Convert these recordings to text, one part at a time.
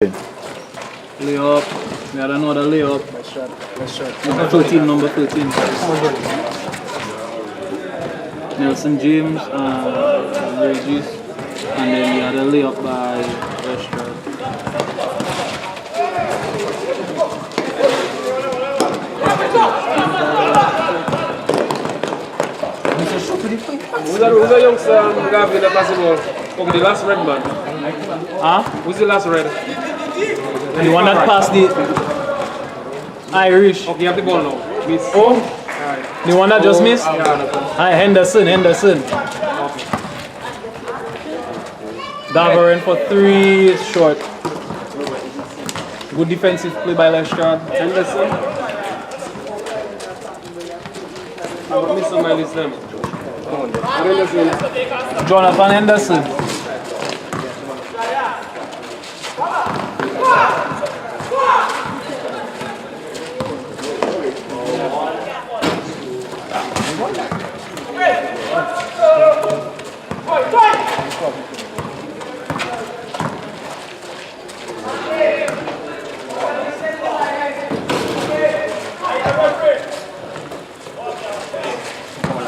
Layup. We had another layup. Let's shot. 13, number 13. Nelson James and Regis. And then we had a layup by LESTRADE. Who's the youngster Garvin that passed the ball? Okay, the last red man. Huh? Who's the last red? The one that passed the Irish. Okay, you have the ball now. Miss. Oh? The one that just missed? Yeah, no problem. Hi, Henderson. Davoren for 3 is short. Good defensive play by LESTRADE. Henderson. I'm going to miss on my list them. Henderson. Johnathan HENDERSON.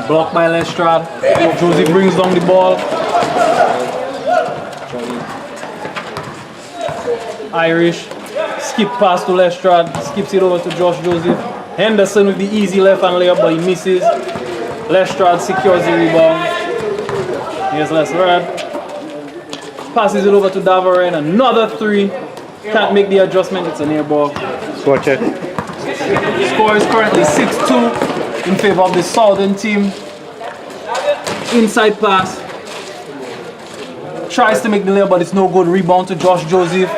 Blocked by LESTRADE. Joseph brings down the ball. Irish. Skip pass to LESTRADE. Skips it over to Josh Joseph. Henderson with the easy left hand layup, but he misses. LESTRADE secures the rebound. Here's LESTRADE. Passes it over to Davoren. Another 3. Can't make the adjustment. It's an air ball. Score check. Score is currently 6-2 in favor of the Southern team. Inside pass. Tries to make the layup, but it's no good. Rebound to Josh Joseph.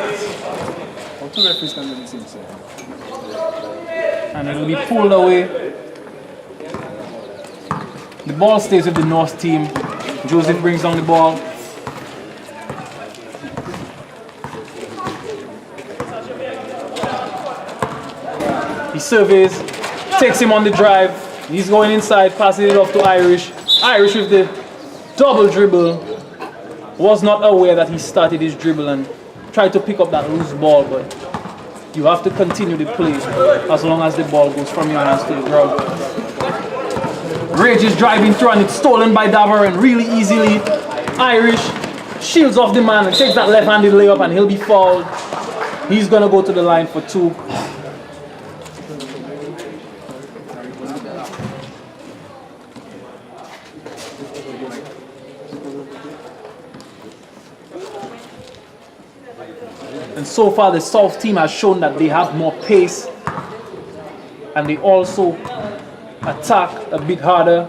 And it will be pulled away. The ball stays with the North team. Joseph brings down the ball. He surveys, takes him on the drive. He's going inside, passing it off to Irish. Irish with the double dribble. Was not aware that he started his dribble and tried to pick up that loose ball, but you have to continue the play as long as the ball goes from your hands to the ground. Regis driving through and it's stolen by Davoren really easily. Irish shields off the man and takes that left-handed layup and he'll be fouled. He's gonna go to the line for 2. And so far the South team has shown that they have more pace and they also attack a bit harder.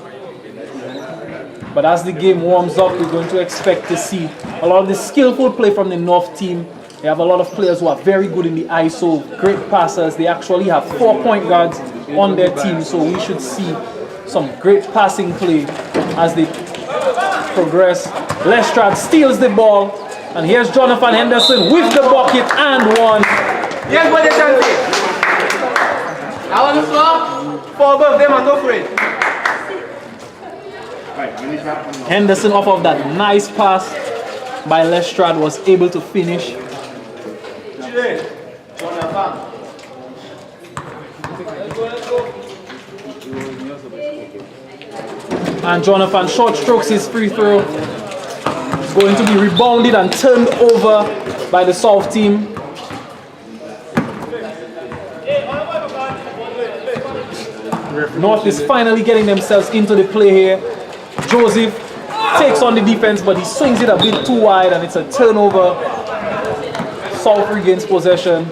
But as the game warms up, we're going to expect to see a lot of the skillful play from the North team. They have a lot of players who are very good in the ISO, great passers. They actually have 4 point guards on their team, so we should see some great passing play as they progress. LESTRADE steals the ball, and here's Johnathan HENDERSON with the bucket and 1. Yes, what they can say. I want to stop for above them and go for it. Henderson, off of that nice pass by LESTRADE, was able to finish. And Johnathan short strokes his free throw. It's going to be rebounded and turned over by the South team. North is finally getting themselves into the play here. Joseph takes on the defense, but he swings it a bit too wide and it's a turnover. South regains possession.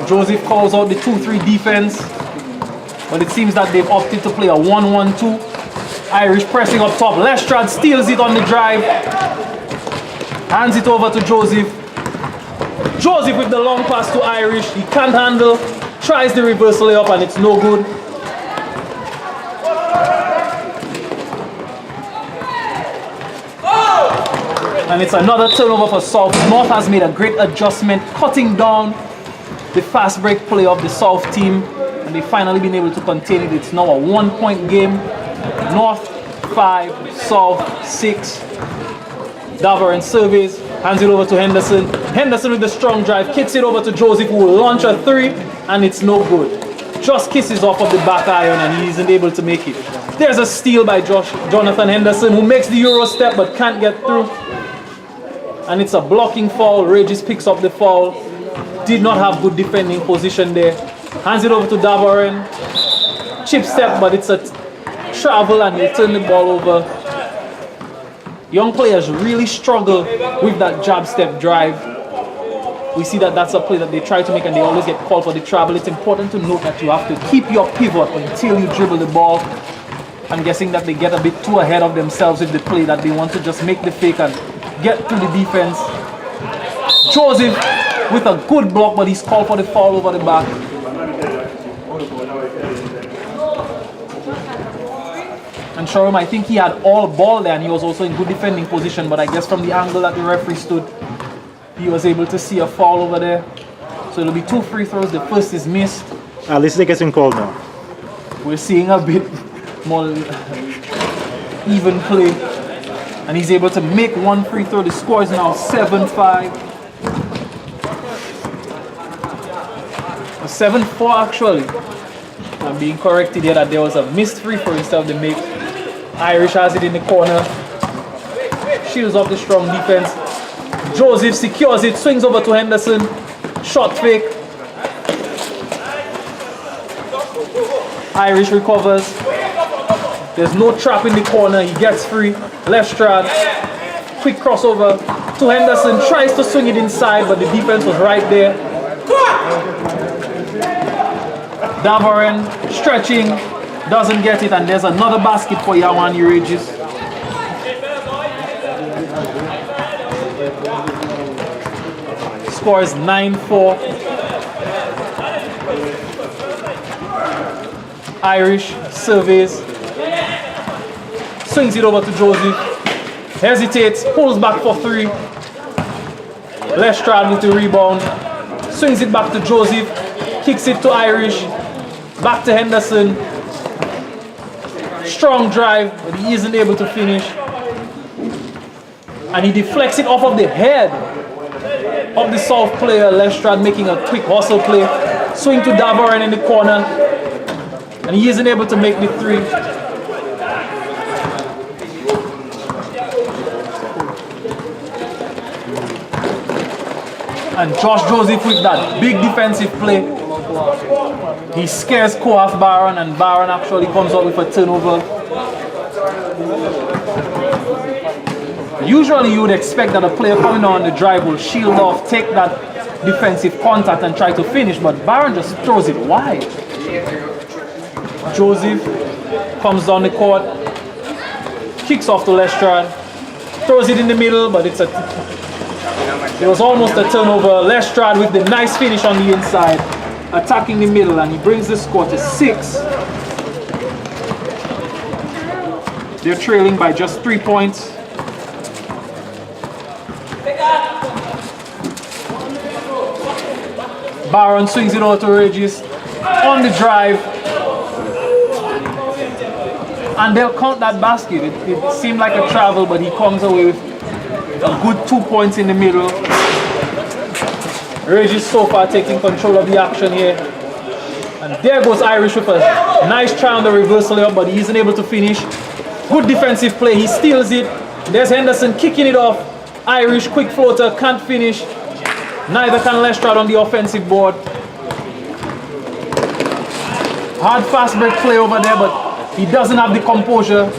Joseph calls out the 2-3 defense, but it seems that they've opted to play a 1-1-2. Irish pressing up top. LESTRADE steals it on the drive. Hands it over to Joseph. Joseph with the long pass to Irish. He can't handle. Tries the reverse layup and it's no good. And it's another turnover for South. North has made a great adjustment, cutting down the fast break play of the South team. And they've finally been able to contain it. It's now a 1 point game. North 5, South 6. Davoren surveys, hands it over to Henderson. Henderson with the strong drive, kicks it over to Joseph, who will launch a 3, and it's no good. Just kisses off of the back iron, and he isn't able to make it. There's a steal by Johnathan Henderson, who makes the Euro step but can't get through. And it's a blocking foul. Regis picks up the foul. Did not have good defending position there. Hands it over to Davoren. Chip step, but it's a travel, and he'll turn the ball over. Young players really struggle with that jab step drive. We see that that's a play that they try to make, and they always get called for the travel. It's important to note that you have to keep your pivot until you dribble the ball. I'm guessing that they get a bit too ahead of themselves with the play, that they want to just make the fake and get through the defense. Joseph with a good block, but he's called for the foul over the back. And Sharum, I think he had all ball there, and he was also in good defending position, but I guess from the angle that the referee stood, he was able to see a foul over there. So it'll be 2 free throws. The first is missed. At least they're getting called now. We're seeing a bit more even play. And he's able to make 1 free throw. The score is now 7-5. 7-4 actually. I'm being corrected here that there was a missed free throw instead of the make. Irish has it in the corner. Shields off the strong defense. Joseph secures it, swings over to Henderson. Shot fake. Irish recovers. There's no trap in the corner. He gets free. Lestrade. Quick crossover to Henderson. Tries to swing it inside, but the defense was right there. Davoren stretching. Doesn't get it, and there's another basket for Yawani REGIS. Score is 9-4. Irish surveys. Swings it over to Joseph. Hesitates, pulls back for 3. Lestrade with the rebound. Swings it back to Joseph. Kicks it to Irish. Back to Henderson. Strong drive, but he isn't able to finish. And he deflects it off of the head of the South player. Lestrade making a quick hustle play. Swing to Davoren in the corner. And he isn't able to make the 3. And Josh Joseph with that big defensive play. He scares Kohath BARON, and BARON actually comes out with a turnover. Usually you would expect that a player coming on the drive will shield off, take that defensive contact and try to finish, but BARON just throws it wide. Joseph comes down the court, kicks off to Lestrade, throws it in the middle, but it was almost a turnover. Lestrade with the nice finish on the inside, attacking the middle, and he brings the score to 6. They're trailing by just 3 points. BARON swings it over to Regis on the drive, and they'll count that basket. It seemed like a travel, but he comes away with a good 2 points in the middle. Regis so far taking control of the action here. And there goes Irish with a nice try on the reversal layup, but he isn't able to finish. Good defensive play, he steals it. There's Henderson kicking it off. Irish quick floater, can't finish. Neither can Lestrade on the offensive board. Hard fast break play over there, but he doesn't have the composure.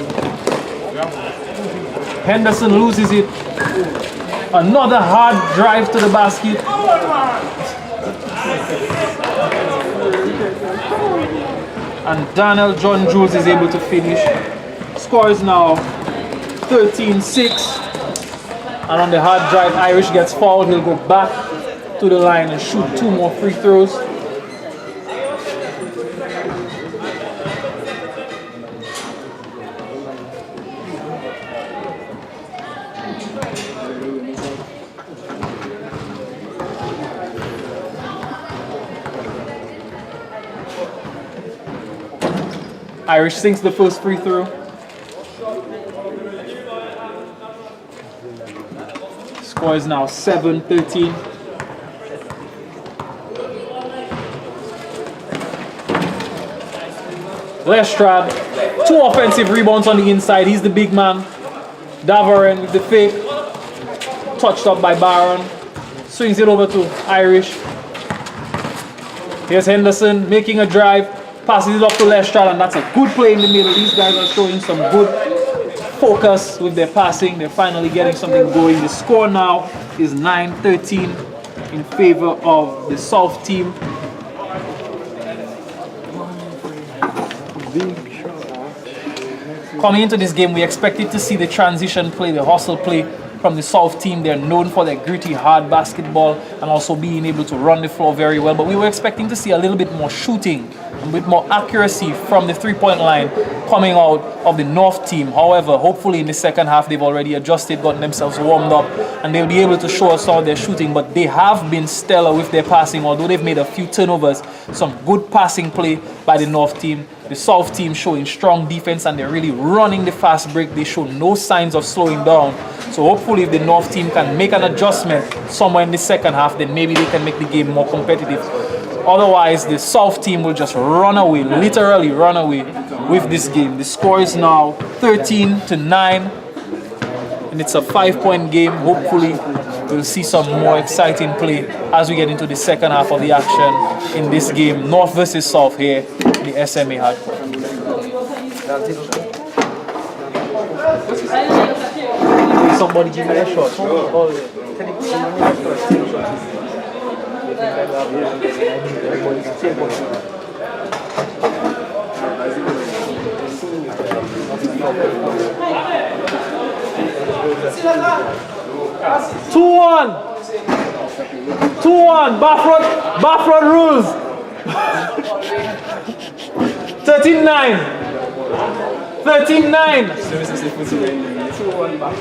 Henderson loses it. Another hard drive to the basket. And Darnel JNO JULES is able to finish. Score is now 13-6. And on the hard drive, Irish gets fouled. He'll go back to the line and shoot 2 more free throws. Irish sinks the first free throw. score is now 7-13. Lestrade, 2 offensive rebounds on the inside. He's the big man. Davoren with the fake. Touched up by Baron. Swings it over to Irish. Here's Henderson making a drive. Passes it up to Lestrade, and that's a good play in the middle. These guys are showing some good focus with their passing. They're finally getting something going. The score now is 9-13 in favor of the South team. Coming into this game, we expected to see the transition play, the hustle play from the South team. They're known for their gritty, hard basketball and also being able to run the floor very well. But we were expecting to see a little bit more shooting, a bit more accuracy from the three-point line coming out of the North team. However, hopefully in the second half, they've already adjusted, gotten themselves warmed up, and they'll be able to show us all their shooting. But they have been stellar with their passing, although they've made a few turnovers. Some good passing play by the North team. The South team showing strong defense, and they're really running the fast break. They show no signs of slowing down. So hopefully if the North team can make an adjustment somewhere in the second half, then maybe they can make the game more competitive. Otherwise, the South team will just run away, literally run away with this game. The score is now 13-9, and it's a 5-point game. Hopefully we'll see some more exciting play as we get into the second half of the action in this game. North versus South here, the SMA hardcore. Somebody give me a shot. Two-one, Baffrod rules. 13-9.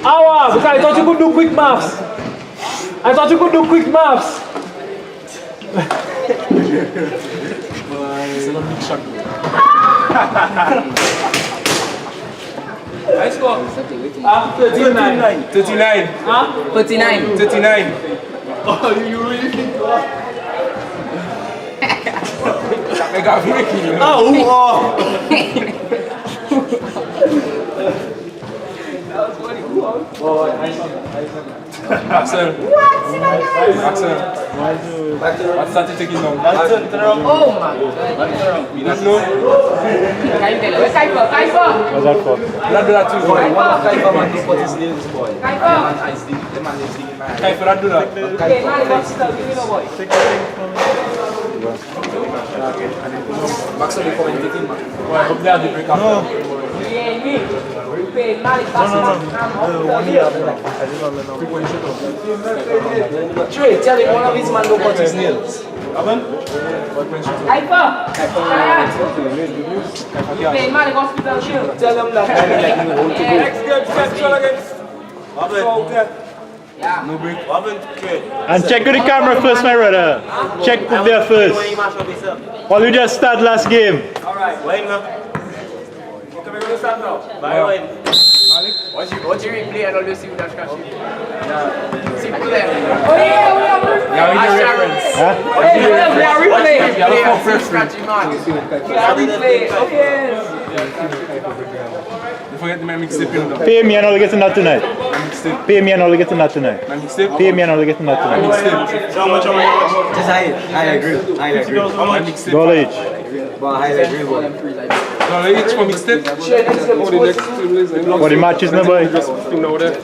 Awa, because I thought you could do quick maths. Nice score. 39. 39. Huh? 39. 39. Oh, you really think that? I got breaking. Maxwell. What's that taking now? Oh my God. We don't know. What's that for? Not do that too. Kaifa, not do that. Maxwell, you commentating, man. I hope they have the break after. Trey, tell him one of his man don't cut his nails. Tell him that. Next game, Central against. Yeah. No break. And check with the camera first, my brother. Check with there first. Well, you just start last game. Alright. Wait now. Okay, we're going to start now. Bye. Watch your replay and always see who that's crashing. Simple there. Yeah, we do reference. Huh? We are replay. Yeah, look for first Scratchy man. We are replay. Okay. Don't forget my mixtape, you know. Pay me and I'll get to that tonight. Pay me and I'll get to that tonight. My mixtape. Pay me and I'll get to that tonight. How much? Just I agree. My mixtape. Dollar each. But I agree with $1 each for mixtape. Oh, the next two days. What the matches now, boy? Just thing now there.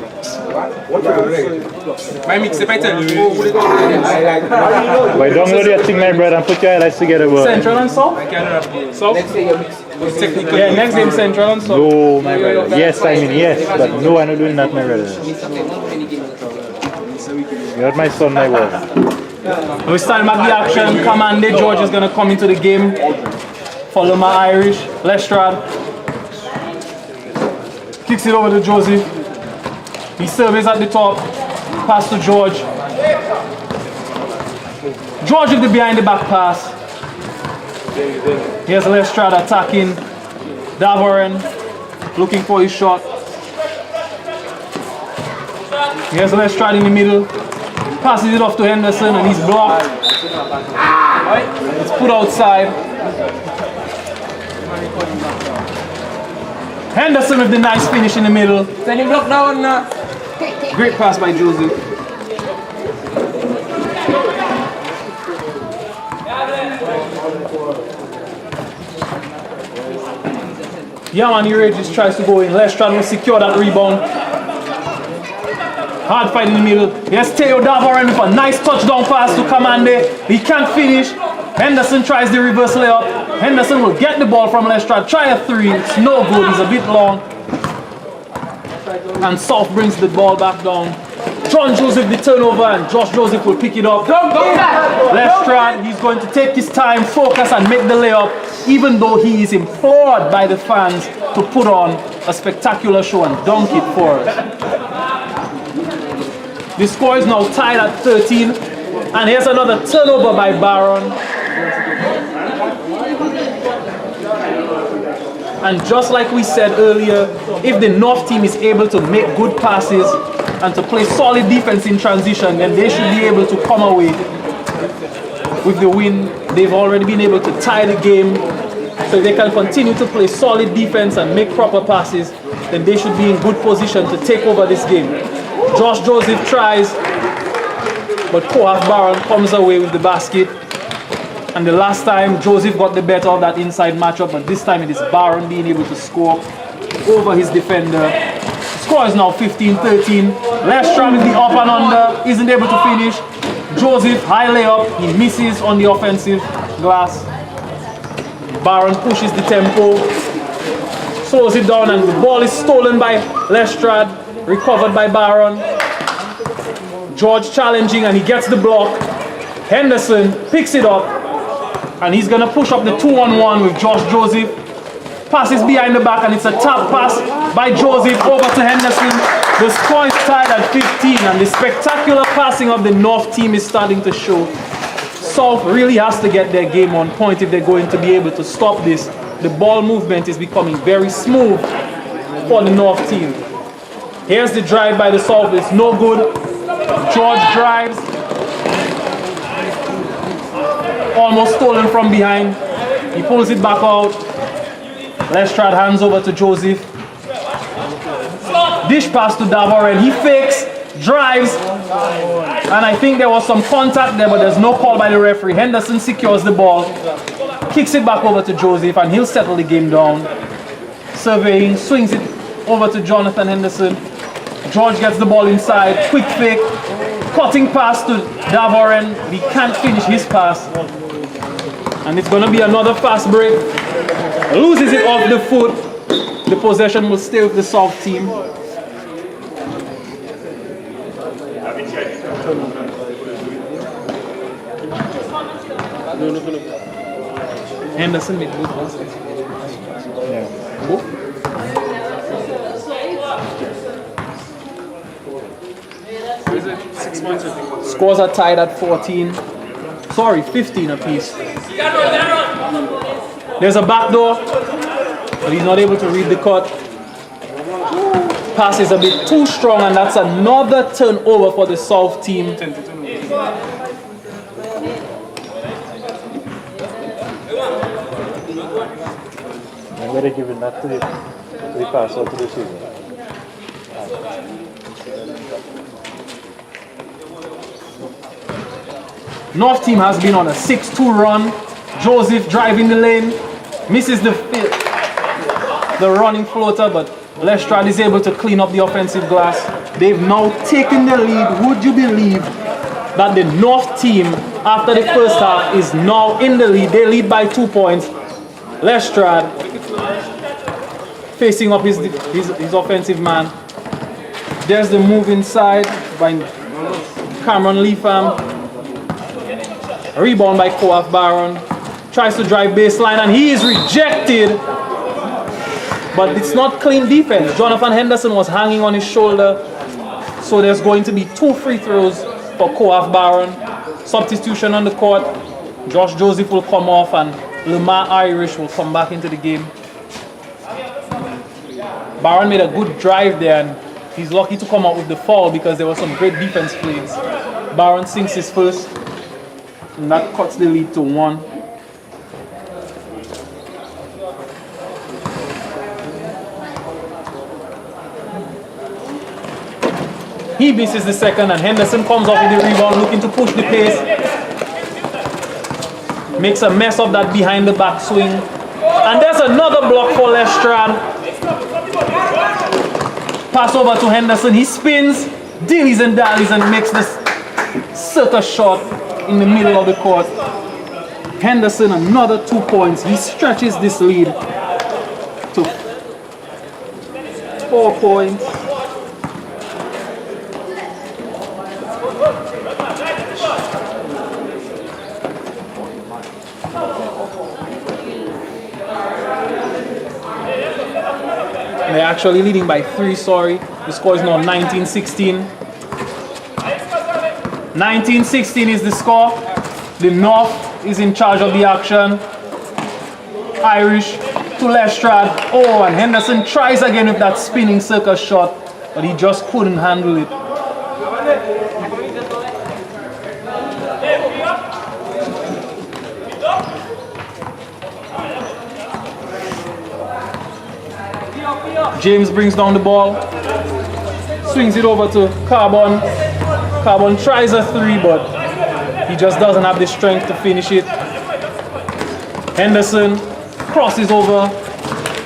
My mixtape, I tell you. Boy, download your thing, my brother, and put your highlights together, boy. Central and South? I can't rap. So, technically. Yeah, next game Central and South. No, my brother. Yes, I mean yes, but no, I'm not doing that, my brother. You're my son, my boy. We stand back the action. Kamande GEORGE is going to come into the game for Lemar Irish. Lestrade kicks it over to Josie. He surveys at the top. Pass to George. George with the behind the back pass. Here's Lestrade attacking. Davoren looking for his shot. Here's Lestrade in the middle. Passes it off to Henderson and he's blocked. It's put outside. Henderson with the nice finish in the middle. Send him block down. Great pass by Joseph. Yawani REGIS tries to go in. Lestrade will secure that rebound. Hard fight in the middle. Here's Theo DAVOREN with a nice touchdown pass to Kamande. He can't finish. Henderson tries the reverse layup. Henderson will get the ball from Lestrade. Try a three. It's no good. He's a bit long. And South brings the ball back down. John Joseph the turnover and Josh Joseph will pick it up. Lestrade, he's going to take his time, focus and make the layup, even though he is implored by the fans to put on a spectacular show and dunk it for us. The score is now tied at 13, and here's another turnover by Baron. And just like we said earlier, if the North team is able to make good passes and to play solid defense in transition, then they should be able to come away with the win. They've already been able to tie the game, so if they can continue to play solid defense and make proper passes, then they should be in good position to take over this game. Josh Joseph tries, but Kohath BARON comes away with the basket. And the last time Joseph got the better of that inside matchup, but this time it is Baron being able to score over his defender. The score is now 15-13. Lestrade with the up and under, isn't able to finish. Joseph, high layup, he misses on the offensive glass. Baron pushes the tempo, slows it down, and the ball is stolen by Lestrade, recovered by Baron. George challenging and he gets the block. Henderson picks it up and he's gonna push up the 2-on-1 with Josh Joseph. Passes behind the back and it's a tap pass by Joseph over to Henderson. The score is tied at 15 and the spectacular passing of the North team is starting to show. South really has to get their game on point if they're going to be able to stop this. The ball movement is becoming very smooth for the North team. Here's the drive by the South, it's no good. George drives. Almost stolen from behind. He pulls it back out. Lestrade hands over to Joseph. Dish pass to DAVOREN. He fakes, drives, and I think there was some contact there, but there's no call by the referee. Henderson secures the ball, kicks it back over to Joseph, and he'll settle the game down. Surveying, swings it over to Johnathan Henderson. George gets the ball inside, quick fake, cutting pass to DAVOREN. He can't finish his pass. And it's going to be another fast break. Loses it off the foot. The possession will stay with the South team. Henderson made good passes. Yeah. Is it 6 points, I think? Scores are tied at 14. Sorry, 15 apiece. There's a back door, but he's not able to read the cut. Pass is a bit too strong, and that's another turnover for the South team. I'm going to give it that to the pass out to the receiver. North team has been on a 6-2 run. Joseph driving the lane, misses the running floater, but Lestrade is able to clean up the offensive glass. They've now taken the lead. Would you believe that the North team, after the first half, is now in the lead? They lead by 2 points. Lestrade facing up his offensive man. There's the move inside by Camron LEATHAM. Rebound by Kohath BARON. Tries to drive baseline and he is rejected. But it's not clean defense. Johnathan Henderson was hanging on his shoulder. So there's going to be 2 free throws for Kohath BARON. Substitution on the court. Josh Joseph will come off and Lemar IRISH will come back into the game. Baron made a good drive there and He's lucky to come out with the foul because there were some great defense plays. Baron sinks his first, and that cuts the lead to 1. He misses the second, and Henderson comes off with the rebound, looking to push the pace. Makes a mess of that behind the back swing. And there's another block for Lestrade. Pass over to Henderson. He spins, dillies and dallies, and makes this circus shot in the middle of the court. Henderson, another 2 points. He stretches this lead to 4 points. They're actually leading by 3, sorry. The score is now 19-16. 19-16 is the score. The North is in charge of the action. Irish to Lestrade. Oh, and Henderson tries again with that spinning circus shot, but he just couldn't handle it. James brings down the ball, swings it over to Carbon. Carbon tries a 3, but he just doesn't have the strength to finish it. Henderson crosses over.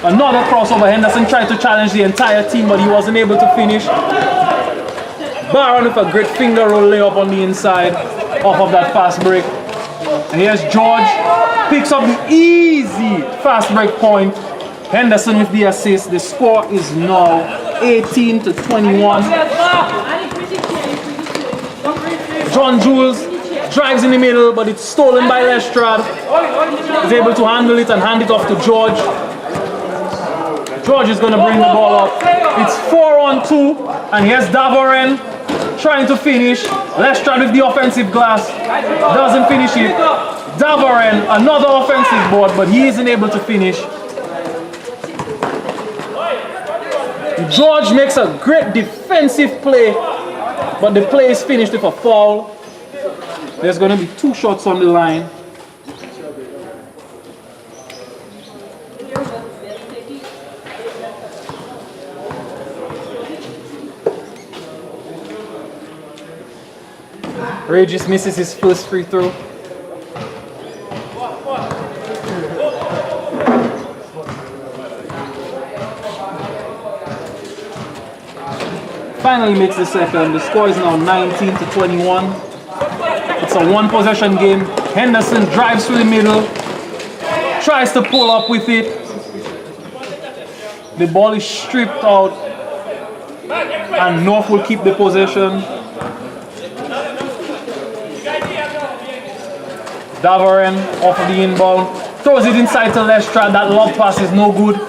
Another crossover. Henderson tried to challenge the entire team, but he wasn't able to finish. Baron with a great finger roll layup on the inside off of that fast break. And here's George. Picks up the easy fast break point. Henderson with the assist. The score is now 18-21. John Jules drives in the middle, but it's stolen by Lestrade. He's able to handle it and hand it off to George. George is going to bring the ball up. It's 4-on-2, and here's Davoren trying to finish. Lestrade with the offensive glass. Doesn't finish it. Davoren, another offensive board, but he isn't able to finish. George makes a great defensive play, but the play is finished with a foul. There's going to be 2 shots on the line. Regis misses his first free throw. Finally makes the second. The score is now 19-21. It's a 1-possession game. Henderson drives through the middle, tries to pull up with it. The ball is stripped out, and North will keep the possession. Davoren off of the inbound, throws it inside to Lestrade. That lob pass is no good.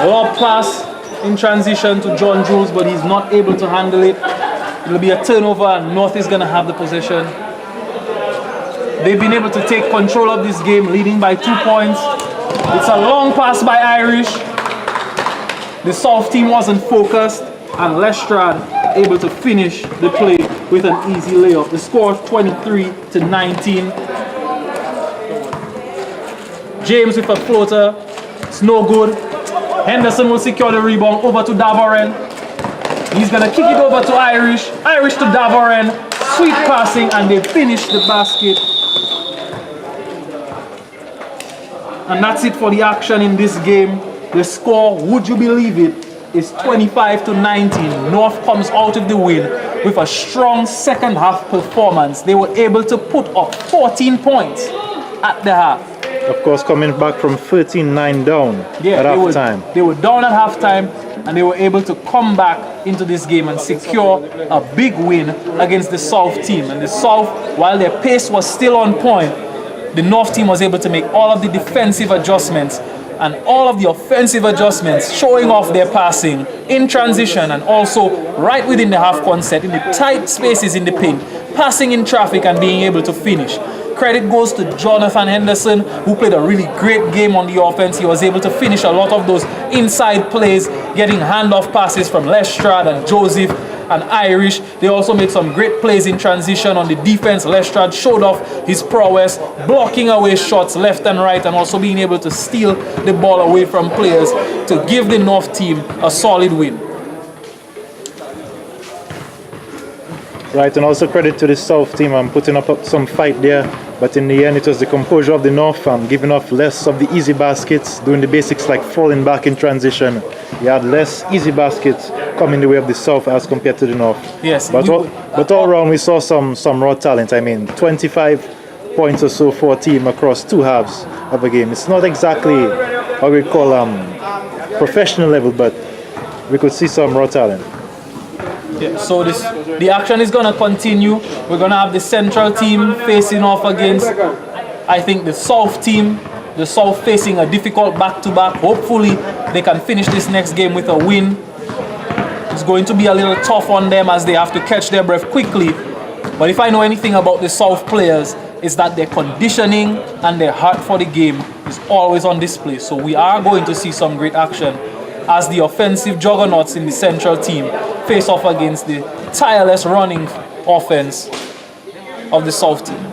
Lob pass in transition to John Jules, but he's not able to handle it. It'll be a turnover, and North is going to have the possession. They've been able to take control of this game, leading by 2 points. It's a long pass by Irish. The South team wasn't focused, and Lestrade able to finish the play with an easy layup. The score 23-19. James with a floater. It's no good. Henderson will secure the rebound over to Davoren. He's going to kick it over to Irish. Irish to Davoren. Sweet passing, and they finish the basket. And that's it for the action in this game. The score, would you believe it, is 25-19. North comes out of the win with a strong second half performance. They were able to put up 14 points at the half. Of course, coming back from 13-9 down at halftime. They were down at halftime, and they were able to come back into this game and secure a big win against the South team. And the South, while their pace was still on point, the North team was able to make all of the defensive adjustments and all of the offensive adjustments, showing off their passing in transition and also right within the half-court set, in the tight spaces in the paint, passing in traffic and being able to finish. Credit goes to Johnathan Henderson, who played a really great game on the offense. He was able to finish a lot of those inside plays, getting handoff passes from Lestrade and Joseph and Irish. They also made some great plays in transition on the defense. Lestrade showed off his prowess, blocking away shots left and right, and also being able to steal the ball away from players to give the North team a solid win. Right, and also credit to the South team putting up some fight there, but in the end it was the composure of the North giving off less of the easy baskets, doing the basics like falling back in transition. You had less easy baskets coming the way of the South as compared to the North. Yes. But all around we saw some raw talent. I mean, 25 points or so for a team across 2 halves of a game. It's not exactly what we call professional level, but we could see some raw talent. Yeah, so the action is going to continue. We're going to have the Central team facing off against, I think, the South team. The South facing a difficult back-to-back. Hopefully, they can finish this next game with a win. It's going to be a little tough on them as they have to catch their breath quickly. But if I know anything about the South players, is that their conditioning and their heart for the game is always on display. So we are going to see some great action as the offensive juggernauts in the Central team face off against the tireless running offense of the South team.